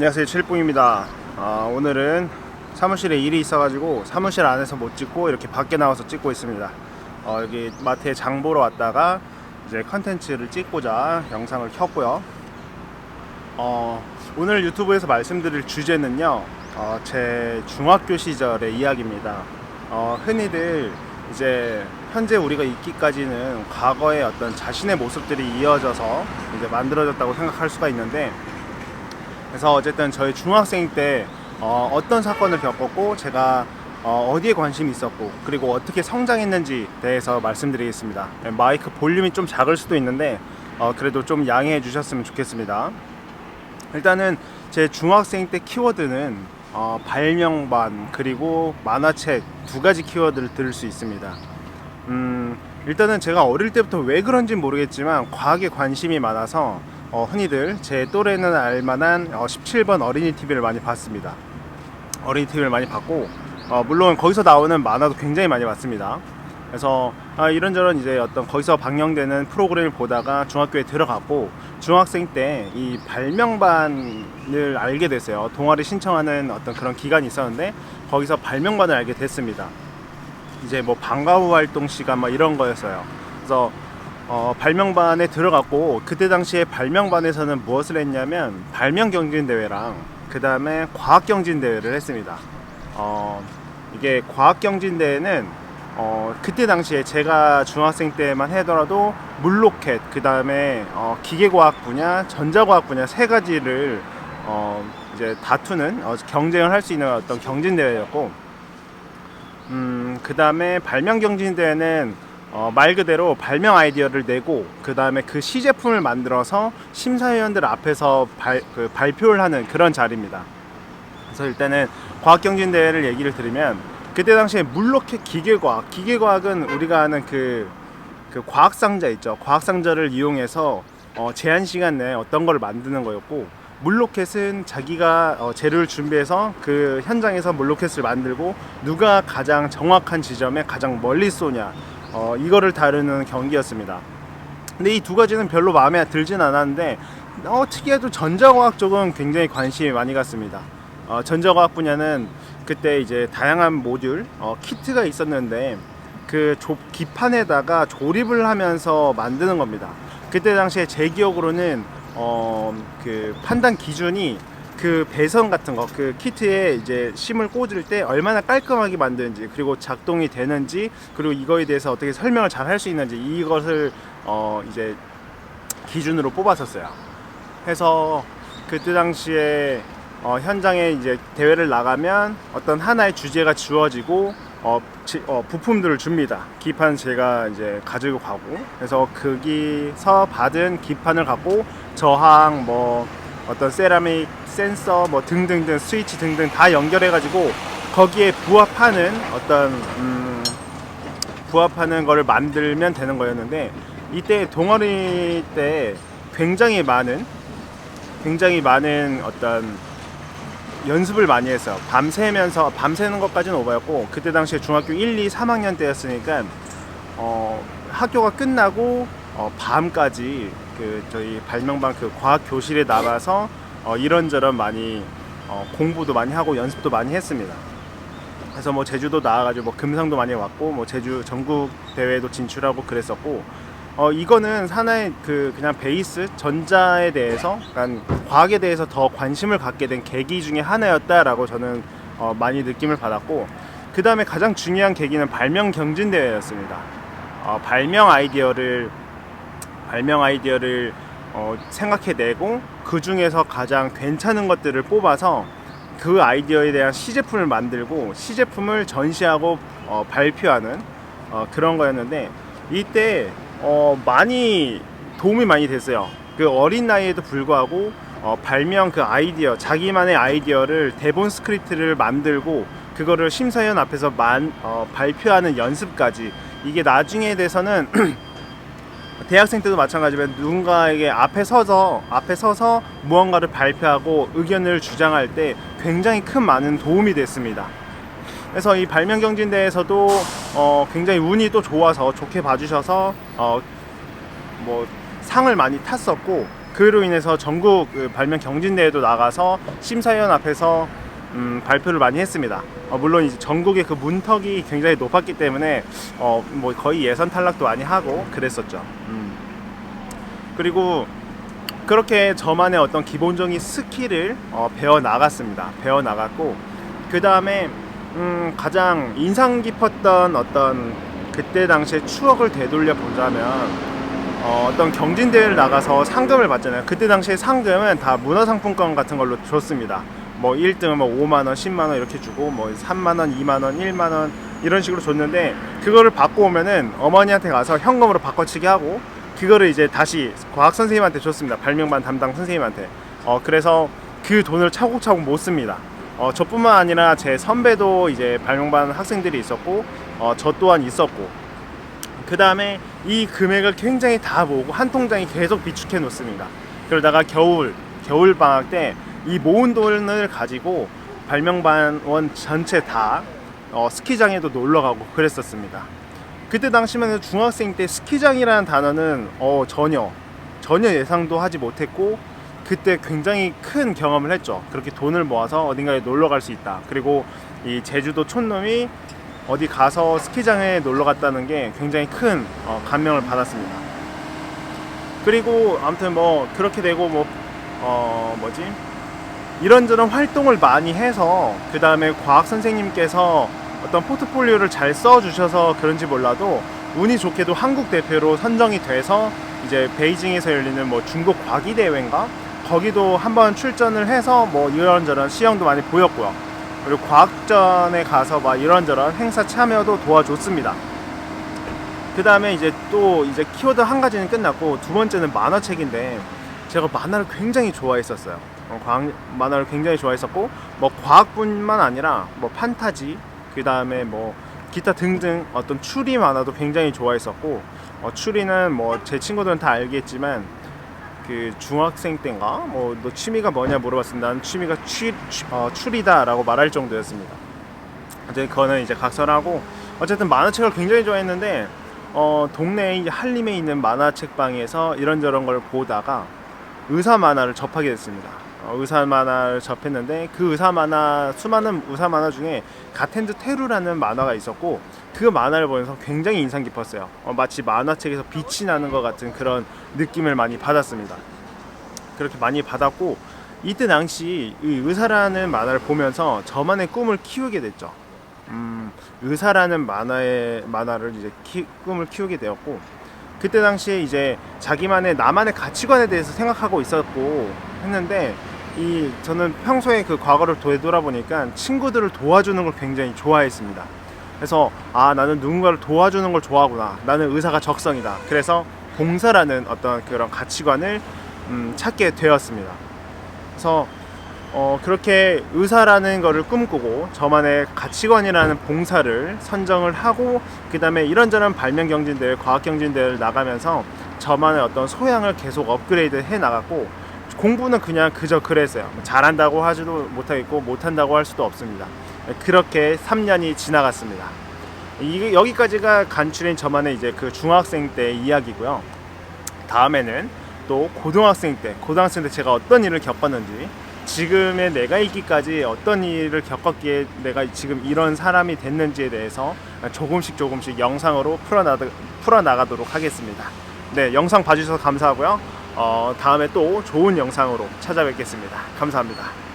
안녕하세요, 칠뿡입니다. 오늘은 사무실에 일이 있어가지고 사무실 안에서 못 찍고 이렇게 밖에 나와서 찍고 있습니다. 여기 마트에 장 보러 왔다가 이제 컨텐츠를 찍고자 영상을 켰고요. 오늘 유튜브에서 말씀드릴 주제는요, 제 중학교 시절의 이야기입니다. 흔히들 이제 현재 우리가 있기까지는 과거의 어떤 자신의 모습들이 이어져서 이제 만들어졌다고 생각할 수가 있는데, 그래서 어쨌든 저희 중학생 때 어떤 사건을 겪었고 제가 어디에 관심이 있었고 그리고 어떻게 성장했는지 대해서 말씀드리겠습니다. 마이크 볼륨이 좀 작을 수도 있는데 그래도 좀 양해해 주셨으면 좋겠습니다. 일단은 제 중학생 때 키워드는 발명반 그리고 만화책 두 가지 키워드를 들을 수 있습니다. 일단은 제가 어릴 때부터 왜 그런지 모르겠지만 과학에 관심이 많아서 흔히들 제 또래는 알만한 17번 어린이 TV를 많이 봤습니다. 어린이 TV를 많이 봤고 물론 거기서 나오는 만화도 굉장히 많이 봤습니다. 그래서 이런저런 이제 어떤 거기서 방영되는 프로그램을 보다가 중학교에 들어갔고, 중학생 때 이 발명반을 알게 됐어요. 동아리 신청하는 어떤 그런 기간이 있었는데 거기서 발명반을 알게 됐습니다. 이제 뭐 방과후 활동 시간 막 이런 거였어요. 그래서 발명반에 들어갔고, 그때 당시에 발명반에서는 무엇을 했냐면 발명경진대회랑 그 다음에 과학경진대회를 했습니다. 이게 과학경진대회는 그때 당시에 제가 중학생 때만 하더라도 물로켓, 그 다음에 기계과학 분야, 전자과학 분야 세 가지를 이제 다투는 경쟁을 할 수 있는 어떤 경진대회였고, 그 다음에 발명경진대회는 말 그대로 발명 아이디어를 내고 그 다음에 그 시제품을 만들어서 심사위원들 앞에서 발표를 하는 그런 자리입니다. 그래서 일단은 과학경진대회를 얘기를 드리면, 그때 당시에 물로켓 기계과학은 우리가 아는 그 과학상자 있죠. 과학상자를 이용해서 제한 시간 내에 어떤 걸 만드는 거였고, 물로켓은 자기가 재료를 준비해서 그 현장에서 물로켓을 만들고 누가 가장 정확한 지점에 가장 멀리 쏘냐, 이거를 다루는 경기였습니다. 근데 이 두 가지는 별로 마음에 들진 않았는데 특이하게도 전자과학 쪽은 굉장히 관심이 많이 갔습니다. 전자과학 분야는 그때 이제 다양한 모듈, 키트가 있었는데 그 기판에다가 조립을 하면서 만드는 겁니다. 그때 당시에 제 기억으로는 그 판단 기준이 그 배선 같은 거, 그 키트에 이제 심을 꽂을 때 얼마나 깔끔하게 만드는지, 그리고 작동이 되는지, 그리고 이거에 대해서 어떻게 설명을 잘 할 수 있는지, 이것을 이제 기준으로 뽑았었어요. 해서 그때 당시에 현장에 이제 대회를 나가면 어떤 하나의 주제가 주어지고 부품들을 줍니다. 기판 제가 이제 가지고 가고, 그래서 거기서 받은 기판을 갖고 저항, 뭐 어떤 세라믹, 센서, 뭐 등등등, 스위치 등등 다 연결해가지고 거기에 부합하는 어떤 부합하는 거를 만들면 되는 거였는데, 이때 동아리 때 굉장히 많은 어떤 연습을 많이 했어요. 밤새는 것까지는 오바였고, 그때 당시에 중학교 1, 2, 3학년 때였으니까 학교가 끝나고 밤까지 그 저희 발명반 그 과학 교실에 나가서 이런저런 많이 공부도 많이 하고 연습도 많이 했습니다. 그래서 뭐 제주도 나와가지고 뭐 금상도 많이 왔고, 뭐 제주 전국 대회도 진출하고 그랬었고, 이거는 하나의 그냥 베이스, 전자에 대해서, 그러니까 과학에 대해서 더 관심을 갖게 된 계기 중에 하나였다라고 저는 많이 느낌을 받았고, 그 다음에 가장 중요한 계기는 발명 경진대회였습니다. 발명 아이디어를 생각해내고 그 중에서 가장 괜찮은 것들을 뽑아서 그 아이디어에 대한 시제품을 만들고 시제품을 전시하고 발표하는 그런 거였는데, 이때 많이 도움이 많이 됐어요. 그 어린 나이에도 불구하고 발명 그 아이디어, 자기만의 아이디어를 대본 스크립트를 만들고 그거를 심사위원 앞에서 발표하는 연습까지, 이게 나중에 돼서는 대학생 때도 마찬가지지만 누군가에게 앞에 서서 무언가를 발표하고 의견을 주장할 때 굉장히 큰 많은 도움이 됐습니다. 그래서 이 발명경진대회에서도 굉장히 운이 또 좋아서 좋게 봐주셔서 뭐 상을 많이 탔었고, 그로 인해서 전국 그 발명 경진대회도 나가서 심사위원 앞에서 발표를 많이 했습니다. 물론 이제 전국의 그 문턱이 굉장히 높았기 때문에 뭐 거의 예선 탈락도 많이 하고 그랬었죠. 그리고 그렇게 저만의 어떤 기본적인 스킬을 배워 나갔습니다. 배워 나갔고 그 다음에 가장 인상 깊었던 어떤 그때 당시의 추억을 되돌려 보자면 어떤 경진대회를 나가서 상금을 받잖아요. 그때 당시에 상금은 다 문화상품권 같은 걸로 줬습니다. 뭐 1등은 뭐 5만원, 10만원 이렇게 주고 뭐 3만원, 2만원, 1만원 이런 식으로 줬는데 그거를 받고 오면은 어머니한테 가서 현금으로 바꿔치기 하고 그거를 이제 다시 과학 선생님한테 줬습니다. 발명반 담당 선생님한테. 그래서 그 돈을 차곡차곡 못 씁니다. 저뿐만 아니라 제 선배도 이제 발명반 학생들이 있었고 저 또한 있었고 그 다음에 이 금액을 굉장히 다 모으고 한 통장에 계속 비축해 놓습니다. 그러다가 겨울 방학 때 이 모은 돈을 가지고 발명반원 전체 다 스키장에도 놀러 가고 그랬었습니다. 그때 당시에는 중학생 때 스키장이라는 단어는 전혀 예상도 하지 못했고 그때 굉장히 큰 경험을 했죠. 그렇게 돈을 모아서 어딘가에 놀러 갈 수 있다. 그리고 이 제주도 촌놈이 어디 가서 스키장에 놀러 갔다는 게 굉장히 큰 감명을 받았습니다. 그리고 아무튼 뭐 그렇게 되고 이런저런 활동을 많이 해서 그 다음에 과학 선생님께서 어떤 포트폴리오를 잘 써주셔서 그런지 몰라도 운이 좋게도 한국 대표로 선정이 돼서 이제 베이징에서 열리는 뭐 중국 과기 대회인가 거기도 한번 출전을 해서 뭐 이런저런 시험도 많이 보였고요. 그리고 과학전에 가서 막 이런저런 행사 참여도 도와줬습니다. 그 다음에 이제 또 이제 키워드 한 가지는 끝났고 두 번째는 만화책인데 제가 만화를 굉장히 좋아했었어요. 과학 만화를 굉장히 좋아했었고 뭐 과학뿐만 아니라 뭐 판타지 그 다음에 뭐 기타 등등 어떤 추리 만화도 굉장히 좋아했었고 추리는 뭐 제 친구들은 다 알겠지만 그 중학생 때인가 뭐 너 취미가 뭐냐 물어봤습니다. 난 취미가 추리다라고 말할 정도였습니다. 이제 그거는 이제 각설하고 어쨌든 만화책을 굉장히 좋아했는데 동네에 이제 한림에 있는 만화책 방에서 이런저런 걸 보다가 의사 만화를 접하게 됐습니다. 의사 만화를 접했는데 그 의사 만화 수많은 의사 만화 중에 가텐드 테루라는 만화가 있었고 그 만화를 보면서 굉장히 인상 깊었어요. 마치 만화책에서 빛이 나는 것 같은 그런 느낌을 많이 받았습니다. 그렇게 많이 받았고 이때 당시 이 의사라는 만화를 보면서 저만의 꿈을 키우게 됐죠. 의사라는 만화를 이제 꿈을 키우게 되었고 그때 당시에 이제 자기만의 나만의 가치관에 대해서 생각하고 있었고 했는데 저는 평소에 그 과거를 되돌아보니까 친구들을 도와주는 걸 굉장히 좋아했습니다. 그래서 나는 누군가를 도와주는 걸 좋아하구나. 나는 의사가 적성이다. 그래서 봉사라는 어떤 그런 가치관을 찾게 되었습니다. 그래서 그렇게 의사라는 거를 꿈꾸고 저만의 가치관이라는 봉사를 선정을 하고 그 다음에 이런저런 발명 경진대회, 과학 경진대회를 나가면서 저만의 어떤 소양을 계속 업그레이드 해 나갔고 공부는 그냥 그저 그랬어요. 잘한다고 하지도 못하겠고 못한다고 할 수도 없습니다. 그렇게 3년이 지나갔습니다. 여기까지가 간추린 저만의 이제 그 중학생 때 이야기고요. 다음에는 또 고등학생 때 제가 어떤 일을 겪었는지 지금의 내가 있기까지 어떤 일을 겪었기에 내가 지금 이런 사람이 됐는지에 대해서 조금씩 영상으로 풀어나가도록 하겠습니다. 네, 영상 봐주셔서 감사하고요. 다음에 또 좋은 영상으로 찾아뵙겠습니다. 감사합니다.